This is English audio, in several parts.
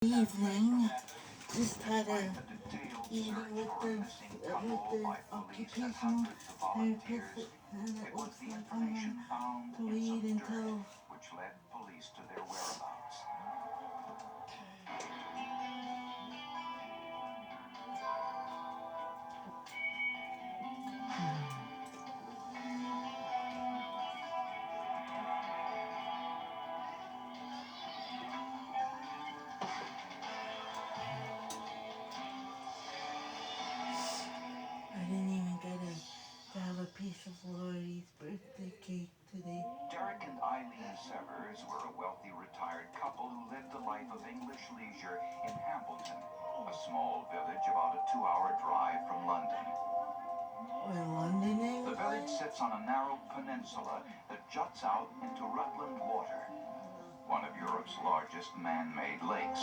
Evening. Just had a meeting with the occupational therapist, and it looks like I'm going to wait until which led police to their whereabouts. I didn't even get to have a piece of Lori's birthday cake today. Derek and Eileen Severs were a wealthy retired couple who lived a life of English leisure in Hambleton, a small village about a 2-hour drive from London. Or London, The village sits on a narrow peninsula that juts out into Rutland Water, one of Europe's largest man-made lakes.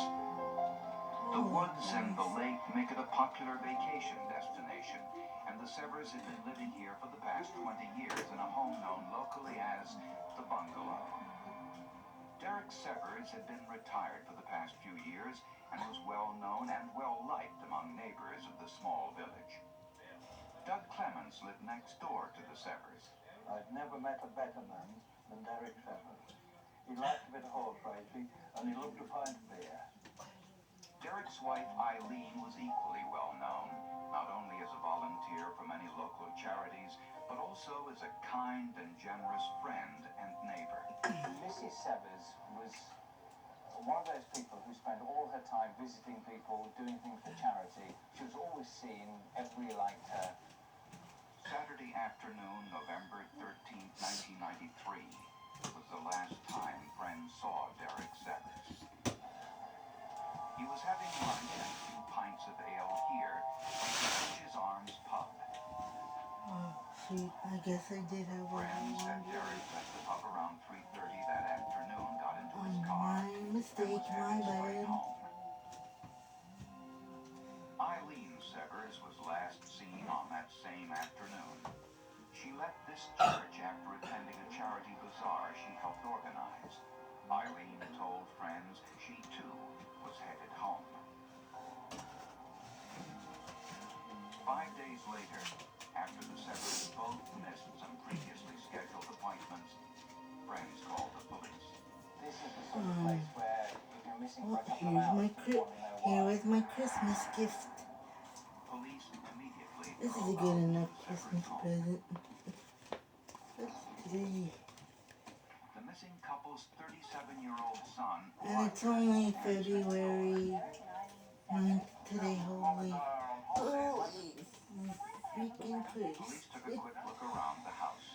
The woods and the lake make it a popular vacation destination, and the Severs have been living here for the past 20 years in a home known locally as the Bungalow. Derek Severs had been retired for the past few years and was well known and well liked among neighbors of the small village. Doug Clemens lived next door to the Severs. I've never met a better man than Derek Severs. He liked a bit of horse racing and he loved a pint of beer. Derek's wife Eileen was equally well known, not only as a volunteer for many local charities, but also as a kind and generous friend and neighbor. Mrs. Severs was one of those people who spent all her time visiting people, doing things for charity. She was always seeing everybody liked her. Saturday afternoon, November 13, 1993, was the last time friends saw Derek Severs. He was having lunch and a few pints of ale here at the Bridges Arms pub. Oh, shoot, I guess I did have one. Friends said Derek left the pub around 3:30 that afternoon, got into his car, My and mistake, was my headed straight bad. home. Eileen Severs was last seen on that same afternoon. She left this church after attending a charity bazaar she helped organize. Eileen told friends she too was headed home. 5 days later, after the Severs both missed some previously scheduled appointments, friends called the police. This is the sort of place where if you're missing for a couple of Here's hours, my you want to know here why. is my Christmas gift. Police immediately This is a drove good out enough to the Christmas Severs' home. present. What's today? The missing couple's 37-year-old son, And it's only February 9th today, holy freaking Police Christ. took a quick look around the house.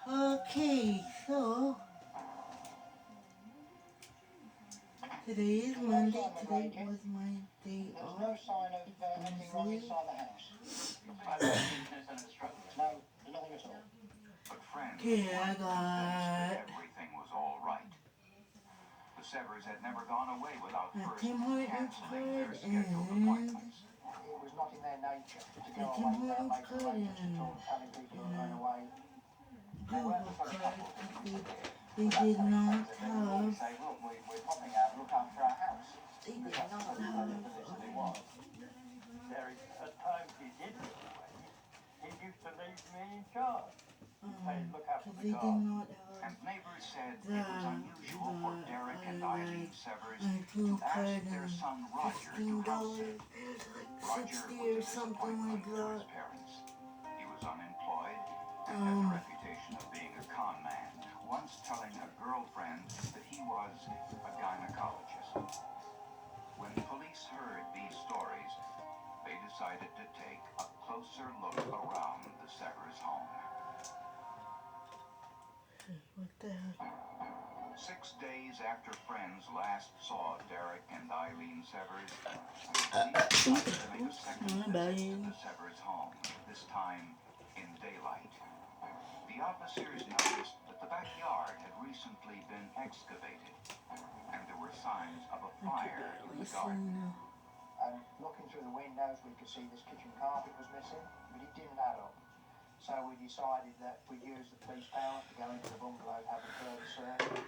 Okay, so today is Monday. Today was my day There's off. no sign of anything wrong inside the house. No, nothing at all. But friends Okay, I weren't convinced that got everything was all right. The Severs had never gone away without a first Tim Hortons canceling their card scheduled and appointments. It was not in their nature to a go Tim away without Hortons making card arrangements and at all, telling people who were going away. They Google weren't the sort of card. couple who disappeared. They did not They would have. say, look, we're popping out, look after our house. They did That's not what the have. publicity was. Derek, at times he did go away. He used to leave me in charge. Look after Because the they did garden. not have And neighbors said it was unusual for Derek and Eileen Severs to 19 ask card their and son Roger to $15, house sit. like Roger 60 was or a something disappointment like to that. his parents. He was unemployed and had the reputation of being a con man, once telling a girlfriend that he was a gynecologist. When police heard these stories, they decided to take a closer look around the Severs home. What the heck? 6 days after friends last saw Derek and Eileen Severs, police decided to make a second visit to the Severs home, this time in daylight. The officers noticed that the backyard had recently been excavated, and there were signs of a fire in the garden. And looking through the windows, we could see this kitchen carpet was missing, but it didn't add up. So we decided that we'd use the police power to go into the bungalow to have a further search.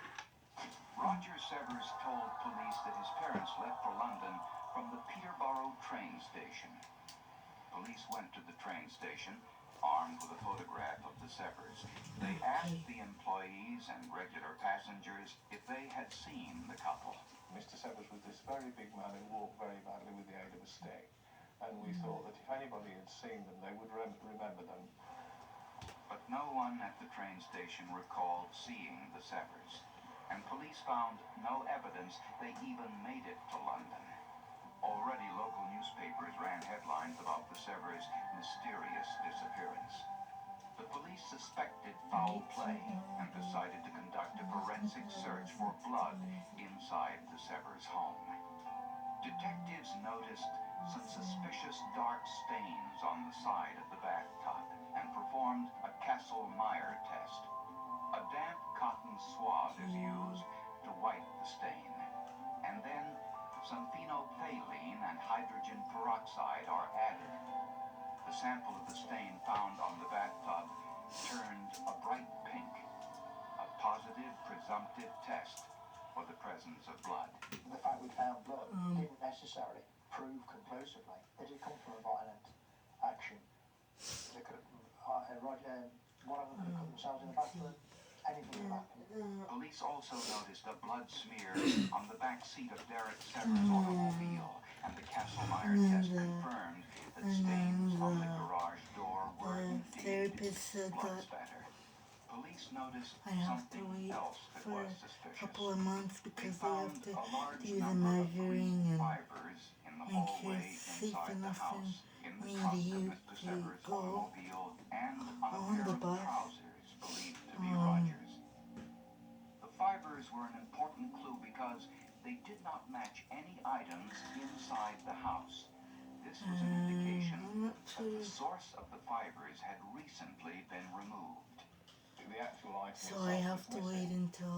Roger Severs told police that his parents left for London from the Peterborough train station. Police went to the train station, armed with a photograph of the Severs. They asked the employees and regular passengers if they had seen the couple. Mr. Severs was this very big man who walked very badly with the aid of a stick, and we thought that if anybody had seen them, they would remember them. But no one at the train station recalled seeing the Severs, and police found no evidence they even made it to London. Already local newspapers ran headlines about the Severs' mysterious disappearance. The police suspected foul play and decided to conduct a forensic search for blood inside the Severs' home. Detectives noticed some suspicious dark stains on the side of the bathtub and performed a Castle-Meyer test. A damp cotton swab is used to wipe the stain, and then some phenolphthalein and hydrogen peroxide are added. The sample of the stain found on the bathtub turned a bright pink, a positive presumptive test for the presence of blood. The fact we found blood didn't necessarily prove conclusively that it come from a violent action. They could have, one of them could have cut themselves in the bathroom. Anything could happen. Police also noticed a blood smear on the back seat of Derek Severs' automobile, and the Castle-Meyer test confirmed that stains on the garage door were indeed blood spatter. Police noticed I have to something wait else that for was a suspicious. couple of months They because they found have to a large do the number of measuring green and fibers in the make sure hallway it's safe inside the enough for house, in the me trunk of to Mr. Severs' go automobile, and on a on pair the of bus. trousers believed to be Roger's. The fibers were an important clue because they did not match any items inside the house. This was an indication I'm not that the sure. source of the fibers had recently been removed. The actual item So I have to wait until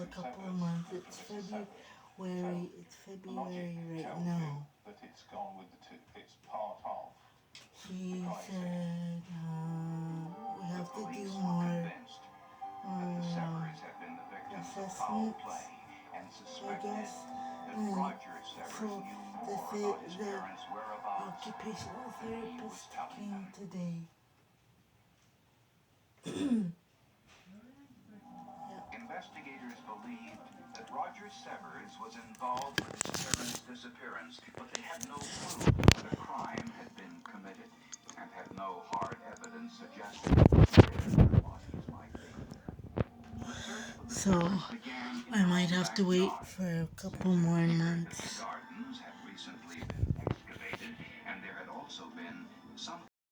a couple of months. It's February. It's February right now. That it's gone with it's part of. She said we The have to do police were more convinced that the Severs had been the victims of foul assessments, play and I suspected guess. that Roger Severs So knew more about his the parents' whereabouts occupational than he was therapist telling came them. today. Investigators believed that Roger Severs was involved with his parents' disappearance, but they had no clue that a crime had been committed and had no hard evidence suggesting where their bodies might be. The search for the So Severs began in I might their own have to wait backyard. for a couple Since it more appeared that months. the gardens had recently been excavated, and there had also been some